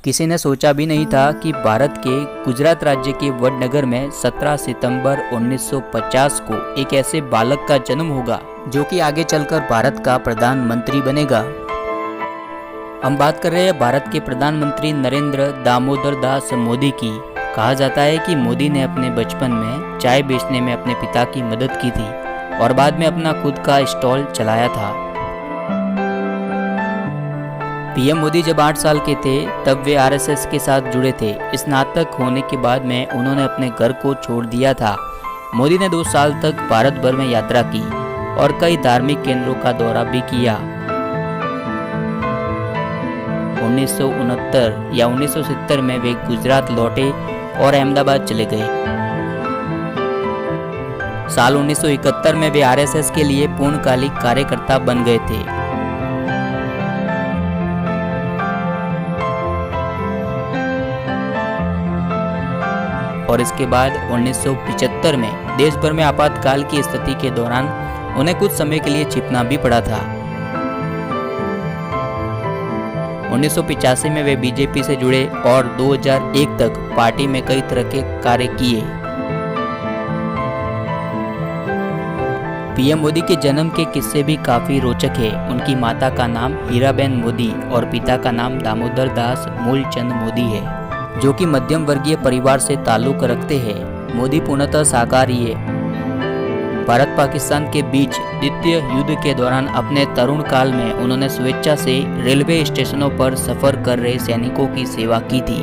किसी ने सोचा भी नहीं था कि भारत के गुजरात राज्य के वडनगर में 17 सितंबर 1950 को एक ऐसे बालक का जन्म होगा जो कि आगे चलकर भारत का प्रधानमंत्री बनेगा। हम बात कर रहे हैं भारत के प्रधानमंत्री नरेंद्र दामोदर दास मोदी की। कहा जाता है कि मोदी ने अपने बचपन में चाय बेचने में अपने पिता की मदद की थी और बाद में अपना खुद का स्टॉल चलाया था। पीएम मोदी जब 8 साल के थे तब वे आरएसएस के साथ जुड़े थे। स्नातक होने के बाद में उन्होंने अपने घर को छोड़ दिया था। मोदी ने 2 साल तक भारत भर में यात्रा की और कई धार्मिक केंद्रों का दौरा भी किया। 1969 या 1970 में वे गुजरात लौटे और अहमदाबाद चले गए। साल 1971 में वे आरएसएस के लिए पूर्णकालिक कार्यकर्ता बन गए थे। और इसके बाद 1975 में देश भर में आपातकाल की स्थिति के दौरान उन्हें कुछ समय के लिए छिपना भी पड़ा था। 1985 में वे बीजेपी से जुड़े और 2001 तक पार्टी में कई तरह के कार्य किए। पीएम मोदी के जन्म के किस्से भी काफी रोचक है। उनकी माता का नाम हीराबेन मोदी और पिता का नाम दामोदर दास मूलचंद मोदी है, जो कि मध्यम वर्गीय परिवार से ताल्लुक रखते हैं। मोदी पूर्णतः शाकाहारी है। भारत पाकिस्तान के बीच द्वितीय युद्ध के दौरान अपने तरुण काल में उन्होंने स्वेच्छा से रेलवे स्टेशनों पर सफर कर रहे सैनिकों की सेवा की थी।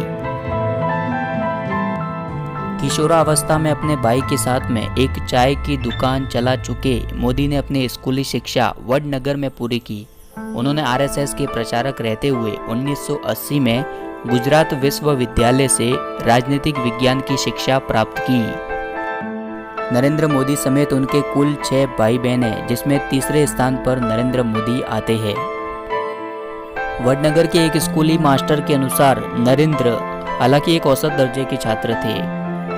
किशोरावस्था में अपने भाई के साथ में एक चाय की दुकान चला चुके मोदी ने अपनी स्कूली शिक्षा वडनगर में पूरी की। उन्होंने आरएसएस के प्रचारक रहते हुए 1980 में गुजरात विश्वविद्यालय से राजनीतिक विज्ञान की शिक्षा प्राप्त की। नरेंद्र मोदी समेत उनके कुल 6 भाई बहन हैं, जिसमें तीसरे स्थान पर नरेंद्र मोदी आते हैं। वडनगर के एक स्कूली मास्टर के अनुसार नरेंद्र हालांकि एक औसत दर्जे के छात्र थे,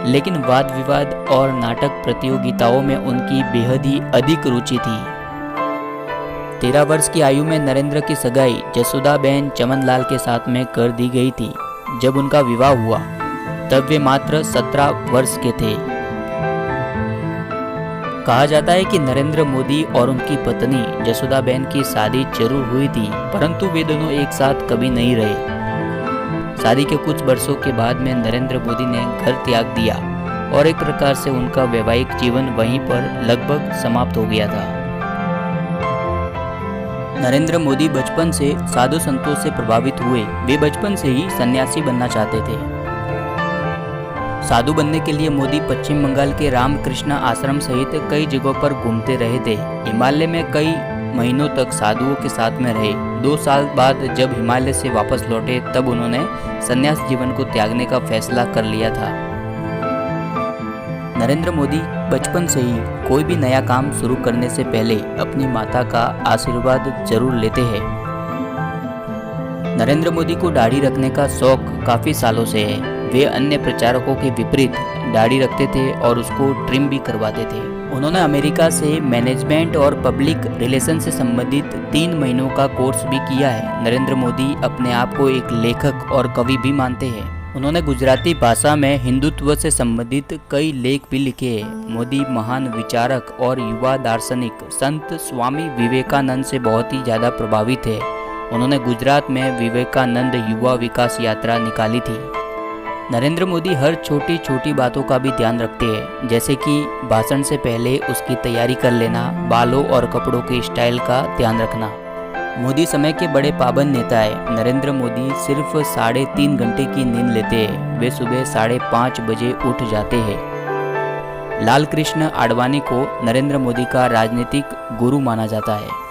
लेकिन वाद विवाद और नाटक प्रतियोगिताओं में उनकी बेहद ही अधिक रुचि थी। 13 वर्ष की आयु में नरेंद्र की सगाई जसोदाबेन चमनलाल के साथ में कर दी गई थी। जब उनका विवाह हुआ तब वे मात्र 17 वर्ष के थे। कहा जाता है कि नरेंद्र मोदी और उनकी पत्नी जसोदाबेन की शादी जरूर हुई थी, परंतु वे दोनों एक साथ कभी नहीं रहे। शादी के कुछ वर्षों के बाद में नरेंद्र मोदी ने घर त्याग दिया और एक प्रकार से उनका वैवाहिक जीवन वहीं पर लगभग समाप्त हो गया था। नरेंद्र मोदी बचपन से साधु संतों से प्रभावित हुए। वे बचपन से ही सन्यासी बनना चाहते थे। साधु बनने के लिए मोदी पश्चिम बंगाल के रामकृष्ण आश्रम सहित कई जगहों पर घूमते रहे थे। हिमालय में कई महीनों तक साधुओं के साथ में रहे। 2 साल बाद जब हिमालय से वापस लौटे तब उन्होंने संन्यास जीवन को त्यागने का फैसला कर लिया था। नरेंद्र मोदी बचपन से ही कोई भी नया काम शुरू करने से पहले अपनी माता का आशीर्वाद जरूर लेते हैं। नरेंद्र मोदी को दाढ़ी रखने का शौक काफी सालों से है। वे अन्य प्रचारकों के विपरीत दाढ़ी रखते थे और उसको ट्रिम भी करवाते थे। उन्होंने अमेरिका से मैनेजमेंट और पब्लिक रिलेशन से संबंधित 3 महीनों का कोर्स भी किया है। नरेंद्र मोदी अपने आप को एक लेखक और कवि भी मानते हैं। उन्होंने गुजराती भाषा में हिंदुत्व से संबंधित कई लेख भी लिखे हैं। मोदी महान विचारक और युवा दार्शनिक संत स्वामी विवेकानंद से बहुत ही ज़्यादा प्रभावित है। उन्होंने गुजरात में विवेकानंद युवा विकास यात्रा निकाली थी। नरेंद्र मोदी हर छोटी छोटी बातों का भी ध्यान रखते हैं, जैसे कि भाषण से पहले उसकी तैयारी कर लेना, बालों और कपड़ों के स्टाइल का ध्यान रखना। मोदी समय के बड़े पाबंद नेता है। नरेंद्र मोदी सिर्फ 3.5 घंटे की नींद लेते हैं। वे सुबह 5:30 बजे उठ जाते हैं। लाल कृष्ण आडवाणी को नरेंद्र मोदी का राजनीतिक गुरु माना जाता है।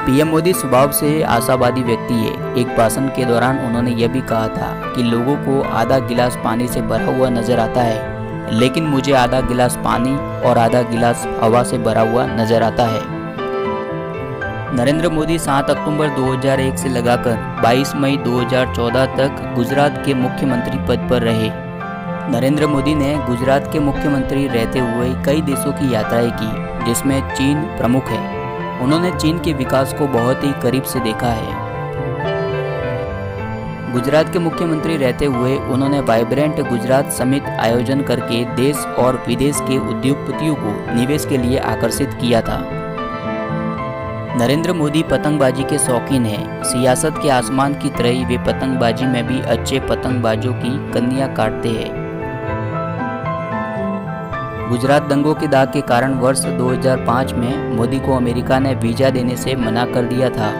पीएम मोदी स्वभाव से आशावादी व्यक्ति है। एक भाषण के दौरान उन्होंने यह भी कहा था कि लोगों को आधा गिलास पानी से भरा हुआ नजर आता है, लेकिन मुझे आधा गिलास पानी और आधा गिलास हवा से भरा हुआ नजर आता है। नरेंद्र मोदी 7 अक्टूबर 2001 से लगाकर 22 मई 2014 तक गुजरात के मुख्यमंत्री पद पर रहे। नरेंद्र मोदी ने गुजरात के मुख्यमंत्री रहते हुए कई देशों की यात्राएं की, जिसमें चीन प्रमुख है। उन्होंने चीन के विकास को बहुत ही करीब से देखा है। गुजरात के मुख्यमंत्री रहते हुए उन्होंने वाइब्रेंट गुजरात समिट आयोजन करके देश और विदेश के उद्योगपतियों को निवेश के लिए आकर्षित किया था। नरेंद्र मोदी पतंगबाजी के शौकीन हैं। सियासत के आसमान की तरह ही वे पतंगबाजी में भी अच्छे पतंगबाजों की कन्या काटते हैं। गुजरात दंगों के दाग के कारण वर्ष 2005 में मोदी को अमेरिका ने वीजा देने से मना कर दिया था।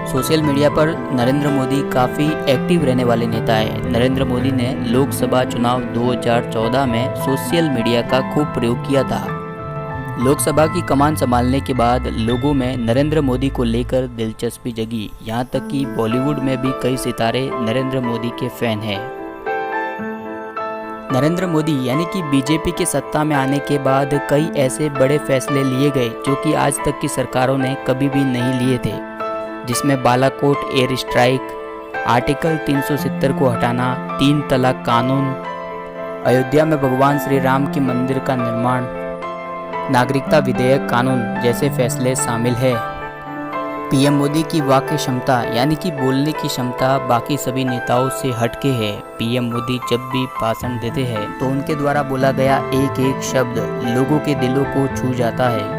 सोशल मीडिया पर नरेंद्र मोदी काफ़ी एक्टिव रहने वाले नेता हैं। नरेंद्र मोदी ने लोकसभा चुनाव 2014 में सोशल मीडिया का खूब प्रयोग किया था। लोकसभा की कमान संभालने के बाद लोगों में नरेंद्र मोदी को लेकर दिलचस्पी जगी। यहाँ तक कि बॉलीवुड में भी कई सितारे नरेंद्र मोदी के फैन हैं। नरेंद्र मोदी यानी कि बीजेपी के सत्ता में आने के बाद कई ऐसे बड़े फैसले लिए गए जो कि आज तक की सरकारों ने कभी भी नहीं लिए थे, जिसमें बालाकोट एयर स्ट्राइक, आर्टिकल 370 को हटाना, 3 तलाक कानून, अयोध्या में भगवान श्री राम के मंदिर का निर्माण, नागरिकता विधेयक कानून जैसे फैसले शामिल है। पीएम मोदी की वाक्य क्षमता यानी कि बोलने की क्षमता बाकी सभी नेताओं से हटके है। पीएम मोदी जब भी भाषण देते हैं तो उनके द्वारा बोला गया एक एक शब्द लोगों के दिलों को छू जाता है।